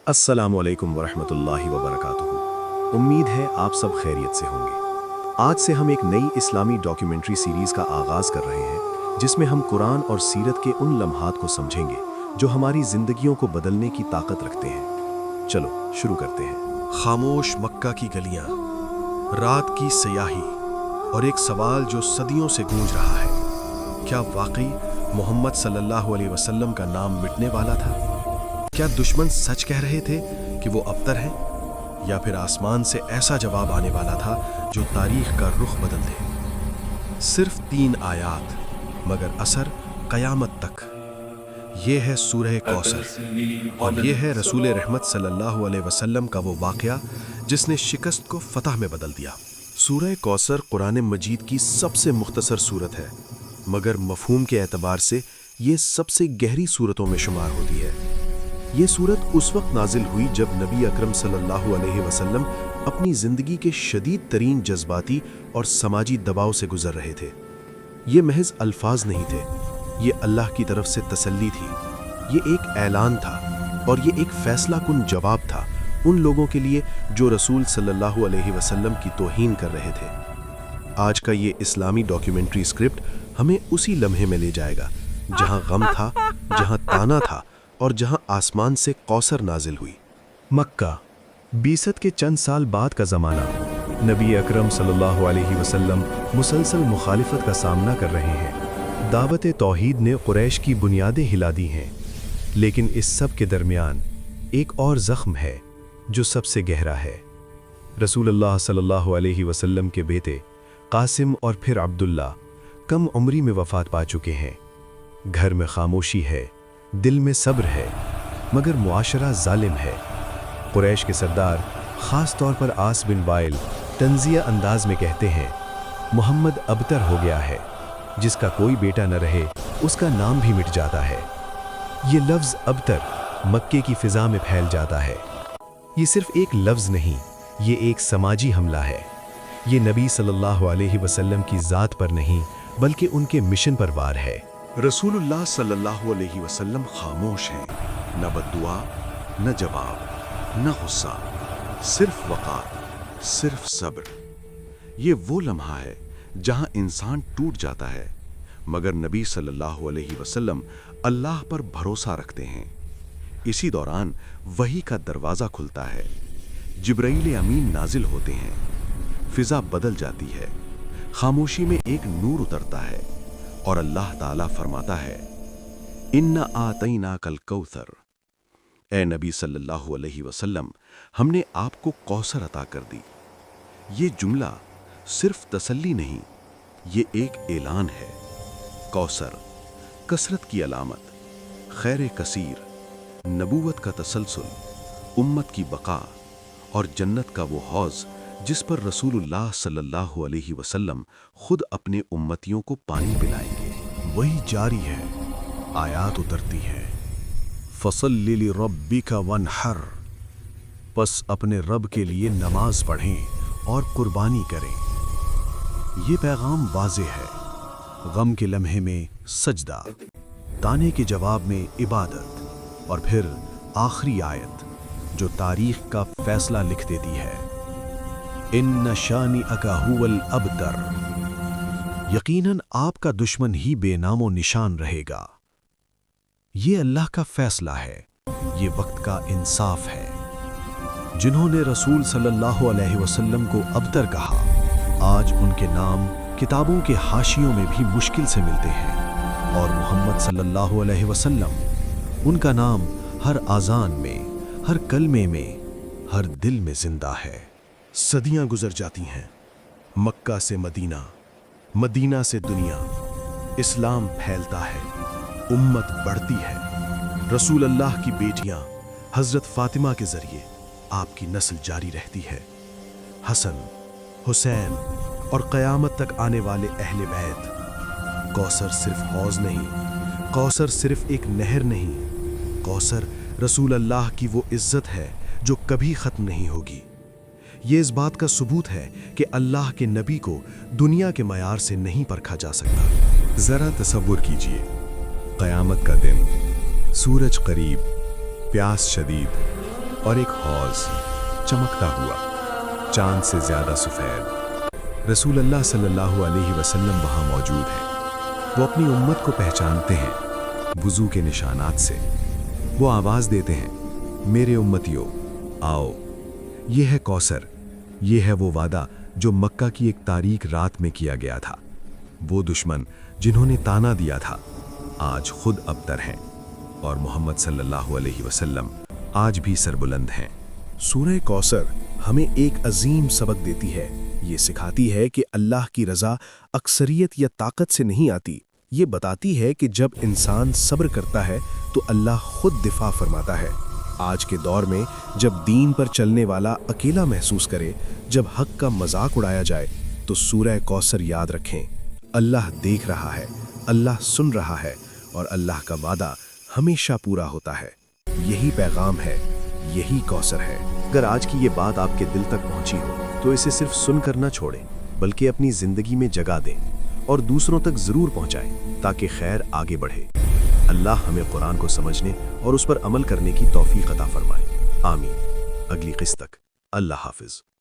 अस्सलामुअलैकुम वरहमतुल्लाहि वबरकातुहू। उम्मीद है आप सब खैरियत से होंगे। आज से हम एक नई इस्लामी डॉक्यूमेंट्री सीरीज़ का आगाज़ कर रहे हैं जिसमें हम कुरान और सीरत के उन लम्हात को समझेंगे जो हमारी ज़िंदगियों को बदलने की ताकत रखते हैं। चलो शुरू करते हैं। खामोश मक्का की गलियां, रात की सयाही और एक सवाल जो सदियों से गूंज रहा है, क्या वाकई मोहम्मद सल्लल्लाहु अलैहि वसल्लम का नाम मिटने वाला था? क्या दुश्मन सच कह रहे थे कि वो अबतर हैं, या फिर आसमान से ऐसा जवाब आने वाला था जो तारीख का रुख बदल दे? सिर्फ 3 आयात मगर असर क़यामत तक। ये है सूरह कौसर और ये है रसूल रहमत सल्लल्लाहु अलैहि वसल्लम का वो वाक़या जिसने शिकस्त को फतह में बदल दिया। सूरह कौसर कुरान मजीद की सबसे मुख्तसर सूरत है, मगर मफ़हूम के एतबार से ये सबसे गहरी सूरतों में शुमार होती है। ये सूरत उस वक्त नाजिल हुई जब नबी अकरम सल्लल्लाहु अलैहि वसल्लम अपनी ज़िंदगी के शदीद तरीन जज्बाती और समाजी दबाव से गुजर रहे थे। ये महज अल्फाज नहीं थे, ये अल्लाह की तरफ से तसल्ली थी, ये एक ऐलान था और ये एक फैसला कुन जवाब था उन लोगों के लिए जो रसूल सल्लल्लाहु अलैहि वसल्लम की तौहीन कर रहे थे। आज का ये इस्लामी डॉक्यूमेंट्री स्क्रिप्ट हमें उसी लम्हे में ले जाएगा जहाँ गम था, जहाँ ताना था और जहां आसमान से कौसर नाजिल हुई। मक्का, बीसत के चंद साल बाद का ज़माना। नबी अकरम सल्लल्लाहु अलैहि वसल्लम मुसलसल मुखालिफत का सामना कर रहे हैं। दावत तौहीद ने कुरैश की बुनियादें हिला दी हैं, लेकिन इस सब के दरमियान एक और ज़ख्म है जो सबसे गहरा है। रसूलुल्लाह सल्लल्लाहु अलैहि वसल्लम के बेटे कासिम और फिर अब्दुल्ला कम उम्री में वफ़ात पा चुके हैं। घर में खामोशी है, दिल में सब्र है, मगर मुआशरा जालिम है। कुरैश के सरदार ख़ास तौर पर आस बिन वाइल तंज़िया अंदाज में कहते हैं, मोहम्मद अबतर हो गया है, जिसका कोई बेटा न रहे उसका नाम भी मिट जाता है। ये लफ्ज़ अबतर मक्के की फ़िज़ा में फैल जाता है। ये सिर्फ़ एक लफ्ज़ नहीं, ये एक समाजी हमला है। ये नबी सल्लल्लाहु अलैहि वसल्लम की ज़ात पर नहीं बल्कि उनके मिशन पर वार है। रसूलुल्लाह सल्लल्लाहु अलैहि वसल्लम खामोश हैं, न बद्दुआ, न जवाब, न गुस्सा, सिर्फ वक़ार, सिर्फ सब्र। ये वो लम्हा है जहां इंसान टूट जाता है, मगर नबी सल्लल्लाहु अलैहि वसल्लम अल्लाह पर भरोसा रखते हैं। इसी दौरान वही का दरवाज़ा खुलता है, जिब्राइल अमीन नाजिल होते हैं, फ़िज़ा बदल जाती है, खामोशी में एक नूर उतरता है और अल्लाह ताला फरमाता है, इन्ना आतैना कल कौसर। ए नबी सल्लल्लाहु अलैहि वसल्लम, हमने आपको कौसर अता कर दी। ये जुमला सिर्फ तसल्ली नहीं, ये एक ऐलान है। कौसर कसरत की अलामत, खैर कसीर, नबूवत का तसलसल, उम्मत की बका और जन्नत का वो हौज़ जिस पर रसूलुल्लाह सल्लल्लाहु अलैहि वसल्लम खुद अपने उम्मतियों को पानी पिलाएंगे। वही जारी है, आयात उतरती है, फसल्लि लिरब्बिका वन्हर, बस अपने रब के लिए नमाज पढ़ें और कुर्बानी करें। ये पैगाम वाज़ेह है, गम के लम्हे में सजदा, ताने के जवाब में इबादत, और फिर आखिरी आयत जो तारीख का फैसला लिख देती है, इन्न शानिअका हुवल अबतर, यकीनन आपका दुश्मन ही बेनामो निशान रहेगा। ये अल्लाह का फैसला है, ये वक्त का इंसाफ है। जिन्होंने रसूल सल्लल्लाहु अलैहि वसल्लम को अबतर कहा, आज उनके नाम किताबों के हाशियों में भी मुश्किल से मिलते हैं, और मोहम्मद सल्लल्लाहु अलैहि वसल्लम, उनका नाम हर आज़ान में, हर कलमे में, हर दिल में जिंदा है। सदियां गुजर जाती हैं, मक्का से मदीना, मदीना से दुनिया, इस्लाम फैलता है, उम्मत बढ़ती है। रसूल अल्लाह की बेटियां हज़रत फ़ातिमा के ज़रिए आपकी नस्ल जारी रहती है। हसन, हुसैन और क़यामत तक आने वाले अहले बैत। कौसर सिर्फ हौज़ नहीं, कौसर सिर्फ एक नहर नहीं, कौसर रसूल अल्लाह की वो इज़्ज़त है जो कभी ख़त्म नहीं होगी। ये इस बात का सबूत है कि अल्लाह के नबी को दुनिया के मयार से नहीं परखा जा सकता। ज़रा तसव्वुर कीजिए, क़यामत का दिन, सूरज करीब, प्यास शदीद, اور ایک حوض چمکتا ہوا، چاند سے زیادہ سفید۔ رسول اللہ صلی اللہ علیہ وسلم وہاں موجود ہیں۔ وہ اپنی امت کو پہچانتے ہیں وضو کے نشانات سے۔ وہ آواز دیتے ہیں، میرے امتیوں آؤ، یہ ہے کوثر، یہ ہے وہ وعدہ جو مکہ کی ایک تاریک رات میں کیا گیا تھا۔ وہ دشمن جنہوں نے تانا دیا تھا آج خود ابتر ہیں، اور محمد صلی اللہ علیہ وسلم آج بھی سربلند ہیں۔ سورہ کوثر ہمیں ایک عظیم سبق دیتی ہے۔ یہ سکھاتی ہے کہ اللہ کی رضا اکثریت یا طاقت سے نہیں آتی۔ یہ بتاتی ہے کہ جب انسان صبر کرتا ہے تو اللہ خود دفاع فرماتا ہے۔ آج کے دور میں جب دین پر چلنے والا اکیلا محسوس کرے، جب حق کا مذاق اڑایا جائے، تو سورہ کوثر یاد رکھیں، اللہ دیکھ رہا ہے، اللہ سن رہا ہے، اور اللہ کا وعدہ ہمیشہ پورا ہوتا ہے۔ یہی پیغام ہے، یہی کوثر ہے۔ اگر آج کی یہ بات آپ کے دل تک پہنچی ہو تو اسے صرف سن کر نہ چھوڑیں، بلکہ اپنی زندگی میں جگہ دیں اور دوسروں تک ضرور پہنچائیں تاکہ خیر آگے بڑھے۔ اللہ ہمیں قرآن کو سمجھنے اور اس پر عمل کرنے کی توفیق عطا فرمائے۔ آمین۔ اگلی قسط تک اللہ حافظ۔